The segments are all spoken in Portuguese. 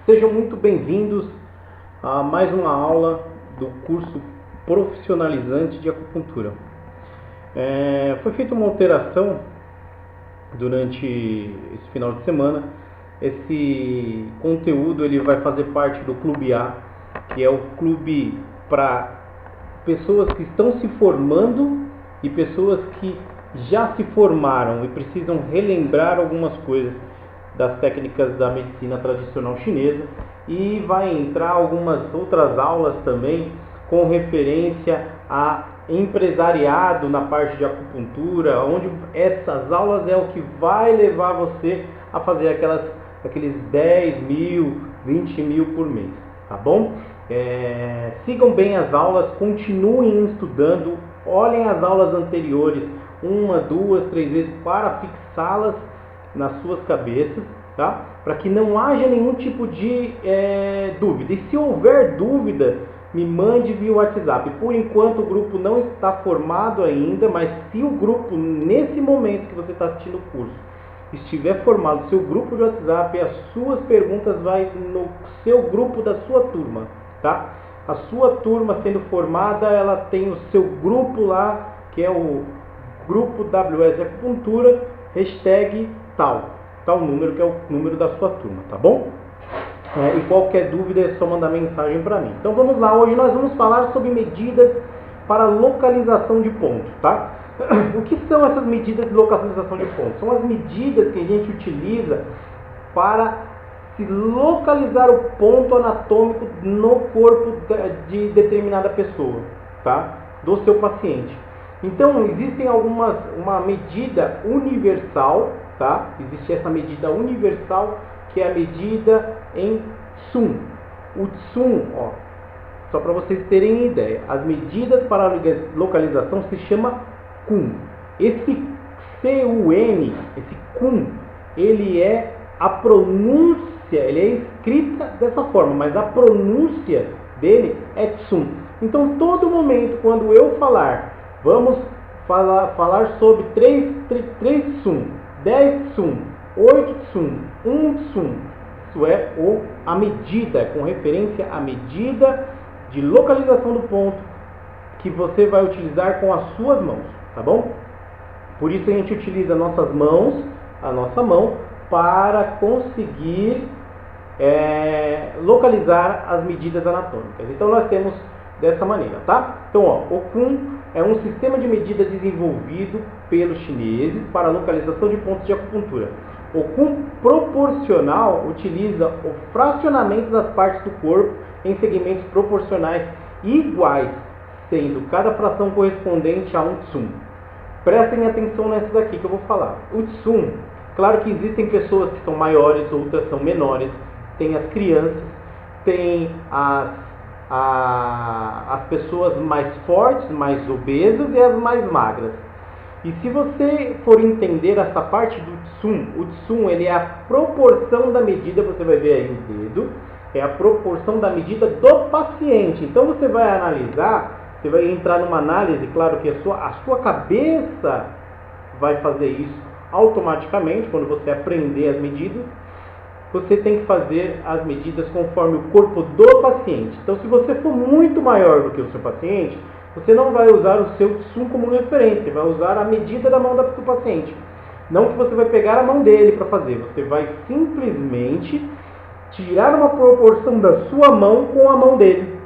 Sejam muito bem-vindos a mais uma aula do curso profissionalizante de acupuntura. Foi feita uma alteração durante esse final de semana. Esse conteúdo ele vai fazer parte do Clube A, que é o clube para pessoas que estão se formando e pessoas que já se formaram e precisam relembrar algumas coisas das técnicas da medicina tradicional chinesa, e vai entrar algumas outras aulas também com referência a empresariado na parte de acupuntura, onde essas aulas é o que vai levar você a fazer aqueles 10 mil, 20 mil por mês, tá bom? Sigam bem as aulas, continuem estudando, olhem as aulas anteriores, 1, 2, 3 vezes para fixá-las nas suas cabeças, tá? Para que não haja nenhum tipo de dúvida. E se houver dúvida, me mande via WhatsApp. Por enquanto o grupo não está formado ainda, mas se o grupo, nesse momento que você está assistindo o curso, estiver formado, seu grupo de WhatsApp, as suas perguntas vai no seu grupo da sua turma, tá? A sua turma sendo formada, ela tem o seu grupo lá, que é o grupo WS Acupuntura, hashtag tal número, que é o número da sua turma, tá bom? E qualquer dúvida é só mandar mensagem para mim. Então vamos lá, hoje nós vamos falar sobre medidas para localização de pontos, tá? O que são essas medidas de localização de pontos? São as medidas que a gente utiliza para se localizar o ponto anatômico no corpo de determinada pessoa, tá? Do seu paciente. Então existe uma medida universal, tá? Existe essa medida universal, que é a medida em Tsum. O Tsum, ó, só para vocês terem ideia, as medidas para localização se chama Kun. Esse C-U-N, esse Kun, ele é a pronúncia, ele é escrita dessa forma, mas a pronúncia dele é Tsum. Então todo momento quando eu falar, vamos falar sobre 3 Tsum, 10 Tsum, 8 Tsum, 1 Tsum. Isso é a medida, com referência à medida de localização do ponto que você vai utilizar com as suas mãos, tá bom? Por isso a gente utiliza nossas mãos, a nossa mão, para conseguir localizar as medidas anatômicas. Então nós temos dessa maneira, tá? Então, ó, o Kun é um sistema de medida desenvolvido pelos chineses para a localização de pontos de acupuntura. O Kun proporcional utiliza o fracionamento das partes do corpo em segmentos proporcionais iguais, sendo cada fração correspondente a um Tsum. Prestem atenção nessa daqui que eu vou falar. O Tsum, claro que existem pessoas que são maiores, outras são menores, tem as crianças, tem as pessoas mais fortes, mais obesas e as mais magras. E se você for entender essa parte do Tsum, o Tsum ele é a proporção da medida, você vai ver aí o dedo, é a proporção da medida do paciente. Então você vai analisar, você vai entrar numa análise, claro que a sua cabeça vai fazer isso automaticamente, quando você aprender as medidas, você tem que fazer as medidas conforme o corpo do paciente. Então se você for muito maior do que o seu paciente, você não vai usar o seu Tsum como referência, vai usar a medida da mão do paciente. Não que você vai pegar a mão dele para fazer, você vai simplesmente tirar uma proporção da sua mão com a mão dele,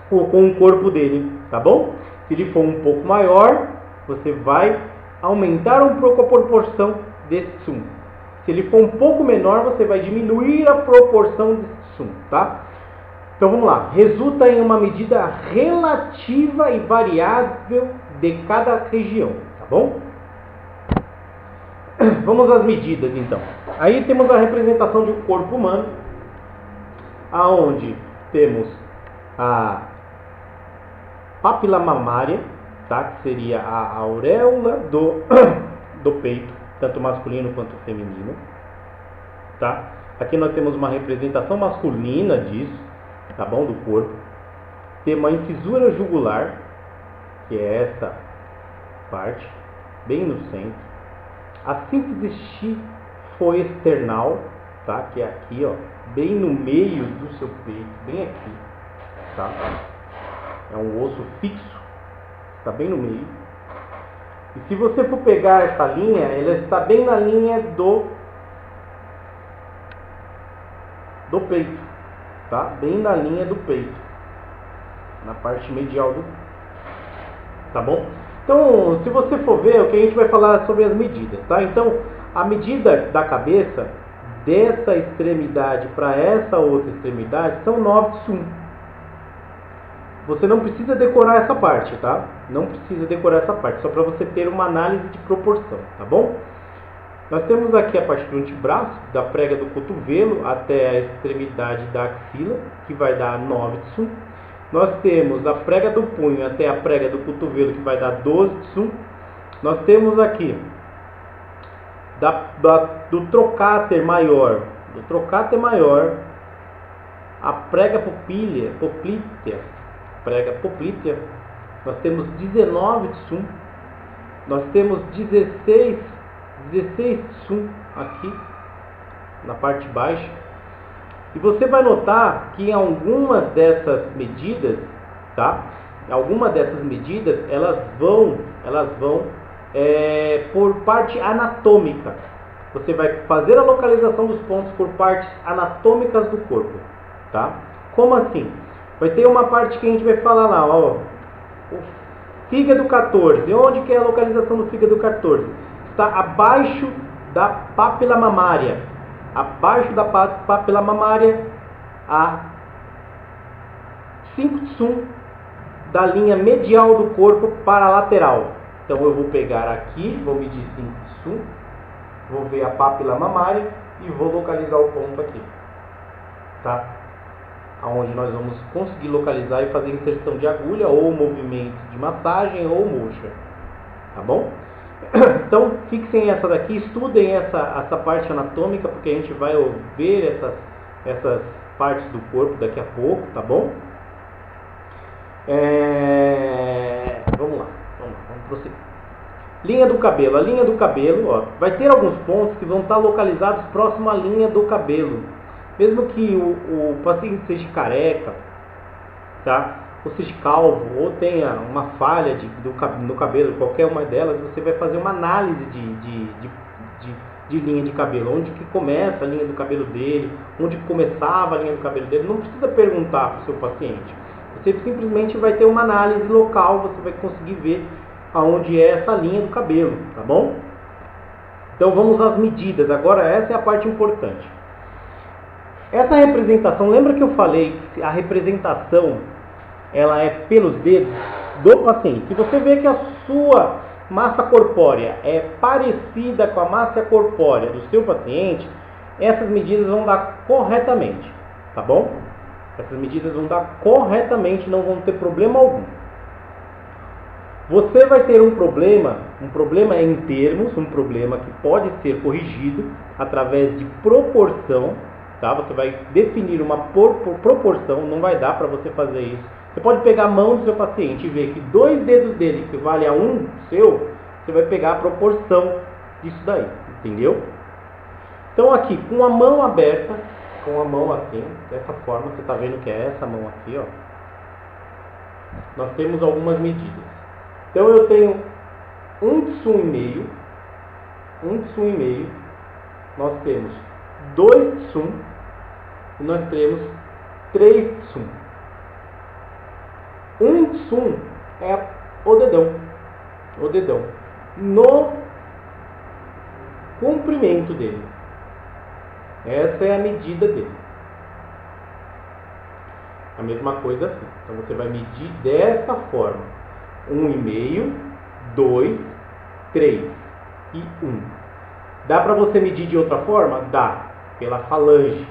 ou com o corpo dele, tá bom? Se ele for um pouco maior, você vai aumentar um pouco a proporção desse Tsum. Se ele for um pouco menor, você vai diminuir a proporção desse Tsum, tá? Então vamos lá, resulta em uma medida relativa e variável de cada região, tá bom? Vamos às medidas então. Aí temos a representação de um corpo humano, aonde temos a papila mamária, tá? Que seria a auréola do peito, tanto masculino quanto feminino, tá? Aqui nós temos uma representação masculina disso, tá bom? Do corpo. temos a incisura jugular, que é essa parte, bem no centro. A síntese xifoexternal, tá? Que é aqui, ó, bem no meio do seu peito, bem aqui, tá? É um osso fixo, está bem no meio. E se você for pegar essa linha, ela está bem na linha do peito, tá? Bem na linha do peito, na parte medial do, tá bom? Então, se você for ver, o que a gente vai falar sobre as medidas, tá? Então, a medida da cabeça dessa extremidade para essa outra extremidade são 9 tsum. Você não precisa decorar essa parte, tá? Não precisa decorar essa parte, só para você ter uma análise de proporção, tá bom? Nós temos aqui a parte do antebraço, da prega do cotovelo até a extremidade da axila, que vai dar 9 tsum. Nós temos a prega do punho até a prega do cotovelo, que vai dar 12 tsum. Nós temos aqui do trocáter maior, a prega poplítea, nós temos 19 tsum. Nós temos 16 tsum aqui na parte baixa. E você vai notar que em algumas dessas medidas, tá? Algumas dessas medidas, elas vão por parte anatômica. Você vai fazer a localização dos pontos por partes anatômicas do corpo, tá? Como assim? Vai ter uma parte que a gente vai falar lá, ó, o fígado 14. Onde que é a localização do fígado 14? Está abaixo da pápila mamária. Abaixo da pápila mamária, a 5 tsum da linha medial do corpo para a lateral. Então eu vou pegar aqui, vou medir 5 tsum, vou ver a pápila mamária e vou localizar o ponto aqui, tá? Onde nós vamos conseguir localizar e fazer inserção de agulha ou movimento de massagem ou moxa, tá bom? Então fixem essa daqui, estudem essa parte anatômica, porque a gente vai ver essas partes do corpo daqui a pouco, tá bom? Vamos lá, vamos prosseguir. Linha do cabelo. A linha do cabelo, ó, vai ter alguns pontos que vão estar localizados próximo à linha do cabelo. Mesmo que o paciente seja careca, tá? Ou seja calvo, ou tenha uma falha no cabelo, qualquer uma delas, você vai fazer uma análise de linha de cabelo. Onde que começa a linha do cabelo dele, onde começava a linha do cabelo dele. Não precisa perguntar para o seu paciente. Você simplesmente vai ter uma análise local, você vai conseguir ver aonde é essa linha do cabelo, tá bom? Então vamos às medidas. Agora essa é a parte importante. Essa representação, lembra que eu falei que a representação ela é pelos dedos do paciente? Se você vê que a sua massa corpórea é parecida com a massa corpórea do seu paciente, essas medidas vão dar corretamente, tá bom? Essas medidas vão dar corretamente, não vão ter problema algum. Você vai ter um problema em termos, um problema que pode ser corrigido através de proporção, tá? Você vai definir uma proporção, não vai dar para você fazer isso. Você pode pegar a mão do seu paciente e ver que 2 dedos dele equivale a 1 seu, você vai pegar a proporção disso daí, entendeu? Então aqui, com a mão aberta, com a mão assim, dessa forma, você está vendo que é essa mão aqui, ó. Nós temos algumas medidas. Então eu tenho 1 tsum e meio, nós temos 2 tsum e nós temos 3 tsum. 1 tsum é o dedão, no comprimento dele. Essa é a medida dele. A mesma coisa assim. Então você vai medir dessa forma: 1,5, 2, 3 e 1. Dá para você medir de outra forma? Dá. Pela falange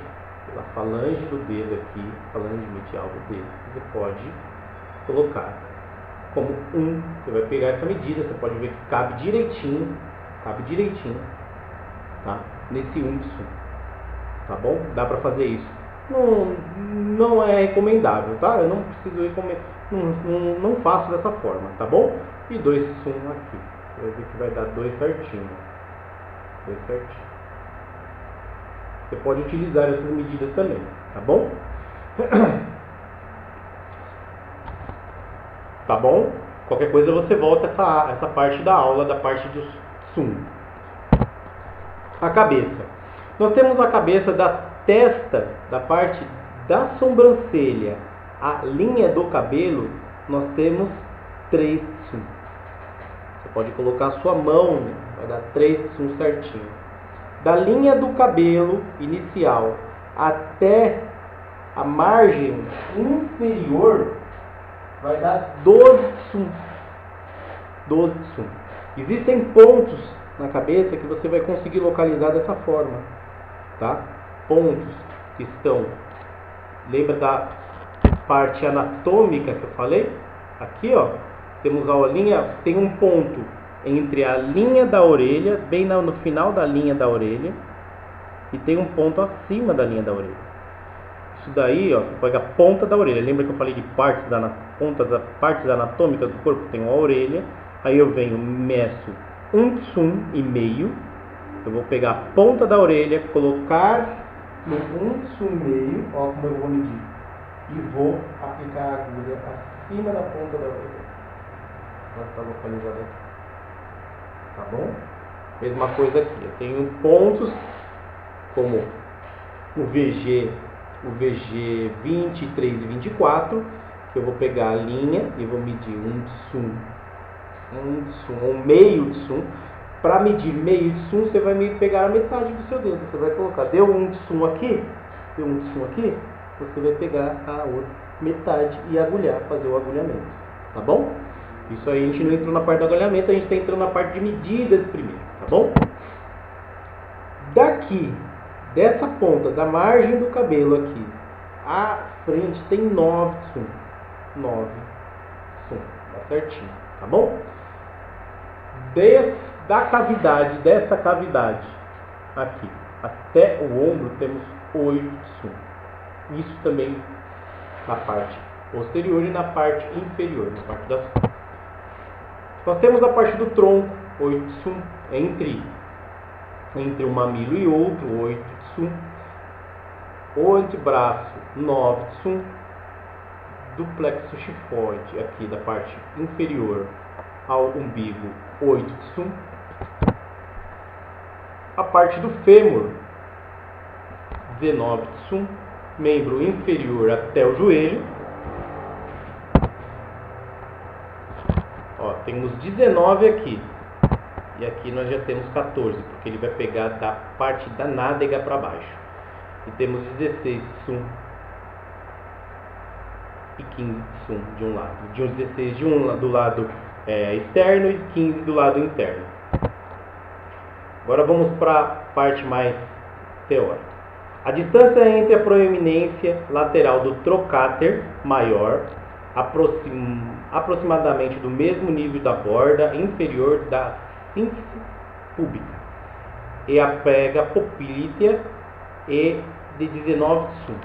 do dedo aqui, falange medial do dedo, você pode colocar como 1. Você vai pegar essa medida, você pode ver que cabe direitinho, tá? Nesse 1 tsum. Tá bom? Dá para fazer isso. não é recomendável, tá? Eu não preciso recomendar, não faço dessa forma, tá bom? E 2 sum aqui. Vai ver que vai dar 2 certinho. 2 certinho. Você pode utilizar essas medidas também, tá bom? Tá bom? Qualquer coisa você volta essa parte da aula, da parte do sum. A cabeça. Nós temos a cabeça da testa, da parte da sobrancelha, a linha do cabelo, nós temos 3 sum. Você pode colocar a sua mão, vai dar 3 sum certinho. Da linha do cabelo inicial até a margem inferior, vai dar 12 sum. 12 sum. Existem pontos na cabeça que você vai conseguir localizar dessa forma, tá? Pontos que estão, lembra da parte anatômica que eu falei? Aqui, ó, temos a linha, tem um ponto entre a linha da orelha, bem no final da linha da orelha, e tem um ponto acima da linha da orelha. Isso daí, ó, você pega a ponta da orelha. Lembra que eu falei de partes anatômicas do corpo? Tem a orelha. Aí eu venho, meço 1 sum e meio. Eu vou pegar a ponta da orelha, colocar no 1 sum e meio, ó como eu vou medir, e vou aplicar a agulha acima da ponta da orelha. Ela está localizada aqui. Tá bom? Mesma coisa aqui. Eu tenho pontos como o VG 23 e 24, que eu vou pegar a linha e vou medir 1 sum, meio sum. Para medir meio de sum, você vai pegar a metade do seu dedo. Você vai colocar, deu 1 sum aqui, você vai pegar a outra metade e agulhar, fazer o agulhamento. Tá bom? Isso aí a gente não entrou na parte do agulhamento, a gente está entrando na parte de medidas primeiro. Tá bom? Daqui, dessa ponta, da margem do cabelo aqui, à frente tem 9 sum. 9 sum. Tá certinho. Tá bom? Dessa cavidade aqui até o ombro temos 8 sum. Isso também na parte posterior e na parte inferior, na parte das costas. Nós temos a parte do tronco, 8 sum, entre um mamilo e outro, 8 sum. O antebraço, 9 sum. Do plexo xifoide, aqui da parte inferior ao umbigo, 8 sum. A parte do fêmur, 19 sum. Membro inferior até o joelho. Ó, temos 19 aqui. E aqui nós já temos 14, porque ele vai pegar da parte da nádega para baixo. E temos 16 sum e 15 sum de um lado. 16 do lado externo e 15 do lado interno. Agora vamos para a parte mais teórica. A distância entre a proeminência lateral do trocáter maior, aproximadamente do mesmo nível da borda inferior da síntese púbica, e a prega poplítea é de 19 sum.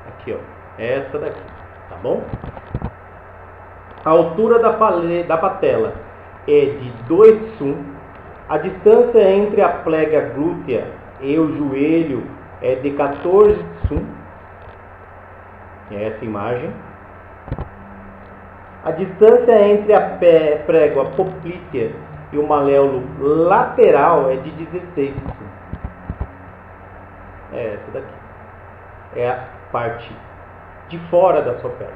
Aqui, ó, essa daqui, tá bom? A altura da patela é de 2 sum. A distância entre a prega glútea e o joelho é de 14 sum. É essa imagem. A distância entre a prega poplítea e o maléolo lateral é de 16 sum. É essa daqui. É a parte de fora da sua perna,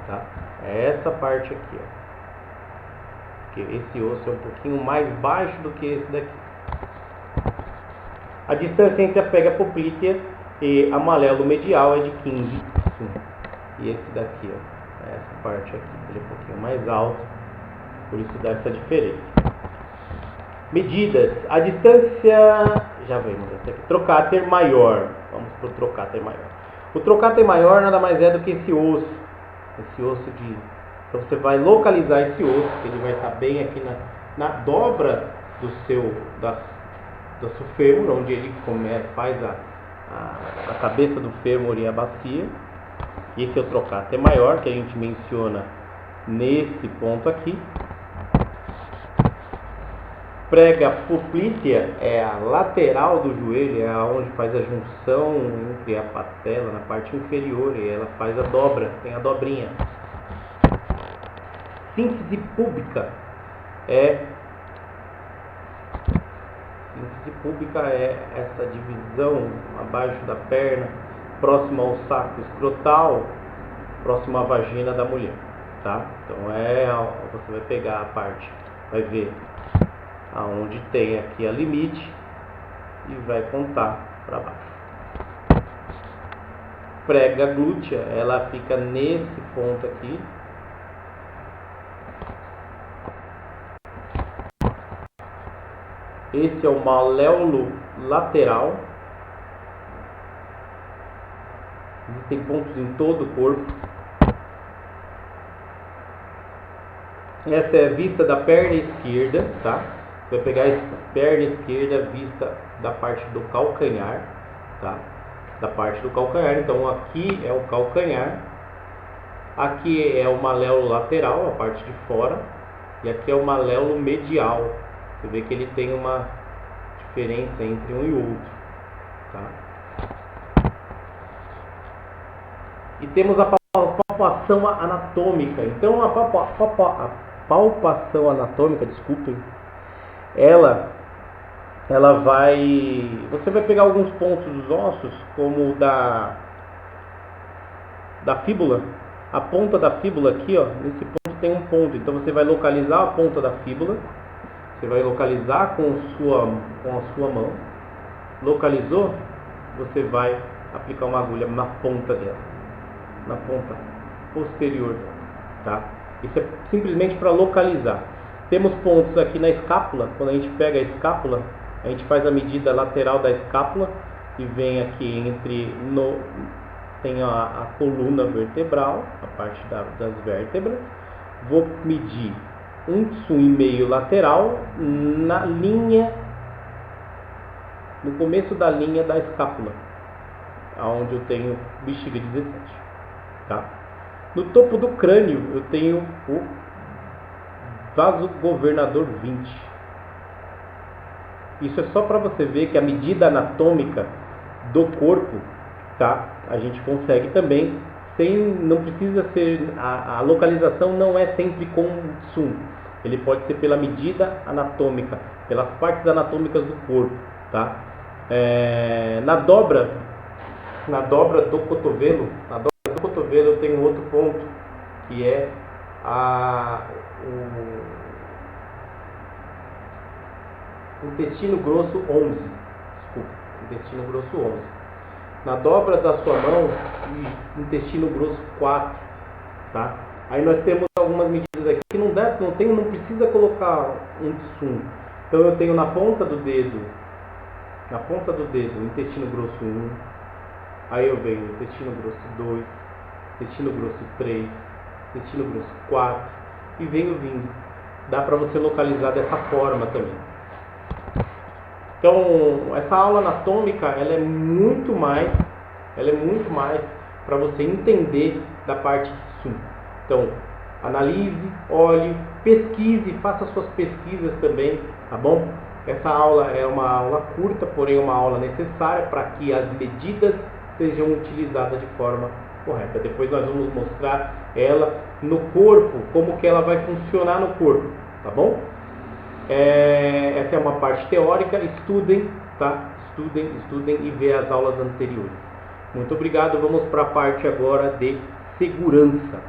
tá? É essa parte aqui, ó. Porque esse osso é um pouquinho mais baixo do que esse daqui. A distância entre a prega poplítea e a maléolo medial é de 15 sum. E esse daqui, ó, essa parte aqui, ele é um pouquinho mais alto, por isso dá essa diferença. Medidas. A distância, já vemos essa aqui, trocáter maior. Vamos para o trocáter maior. O trocáter maior nada mais é do que esse osso de... Então você vai localizar esse osso, que ele vai estar bem aqui na dobra nosso fêmur, onde ele faz a cabeça do fêmur e a bacia. E esse é o trocate maior, que a gente menciona nesse ponto aqui. Prega poplítea é a lateral do joelho, é onde faz a junção entre a patela na parte inferior, e ela faz a dobra, tem a dobrinha. Síntese púbica é essa divisão abaixo da perna, próximo ao saco escrotal, próximo à vagina da mulher, tá? Então você vai pegar a parte, vai ver aonde tem aqui a limite e vai contar para baixo. Prega glútea, ela fica nesse ponto aqui. Esse é o maléolo lateral. Existem pontos em todo o corpo. Essa é a vista da perna esquerda, tá? Você vai pegar a perna esquerda, vista da parte do calcanhar, tá? Da parte do calcanhar. Então aqui é o calcanhar, aqui é o maléolo lateral, a parte de fora, e aqui é o maléolo medial. Você vê que ele tem uma diferença entre um e outro, tá? E temos a palpação anatômica. Então a palpação anatômica, desculpem, ela vai... Você vai pegar alguns pontos dos ossos, como o da fíbula. A ponta da fíbula aqui, ó, nesse ponto tem um ponto. Então você vai localizar a ponta da fíbula. Você vai localizar com a sua mão. Localizou, você vai aplicar uma agulha na ponta dela, na ponta posterior dela, tá? Isso é simplesmente para localizar. Temos pontos aqui na escápula. Quando a gente pega a escápula, a gente faz a medida lateral da escápula e vem aqui tem a coluna vertebral, a parte das vértebras. Vou medir 1,5 lateral no começo da linha da escápula, aonde eu tenho bexiga 17, tá? No topo do crânio eu tenho o vaso governador 20. Isso é só para você ver que a medida anatômica do corpo, tá? A gente consegue também não precisa ser, a localização não é sempre com zoom. Ele pode ser pela medida anatômica, pelas partes anatômicas do corpo, tá? Na dobra do cotovelo, eu tenho outro ponto, que é o intestino grosso 11. Desculpa, intestino grosso 11. Na dobra da sua mão, intestino grosso 4, tá? Aí nós temos algumas medidas aqui que não precisa colocar um zoom. Então eu tenho na ponta do dedo, intestino grosso 1. Aí eu venho intestino grosso 2, intestino grosso 3, intestino grosso 4 e venho vindo. Dá para você localizar dessa forma também. Então, essa aula anatômica, ela é muito mais para você entender da parte de zoom. Então, analise, olhe, pesquise, faça suas pesquisas também, tá bom? Essa aula é uma aula curta, porém uma aula necessária para que as medidas sejam utilizadas de forma correta. Depois nós vamos mostrar ela no corpo, como que ela vai funcionar no corpo, tá bom? Essa é uma parte teórica. Estudem, tá? Estudem e vê as aulas anteriores. Muito obrigado. Vamos para a parte agora de segurança.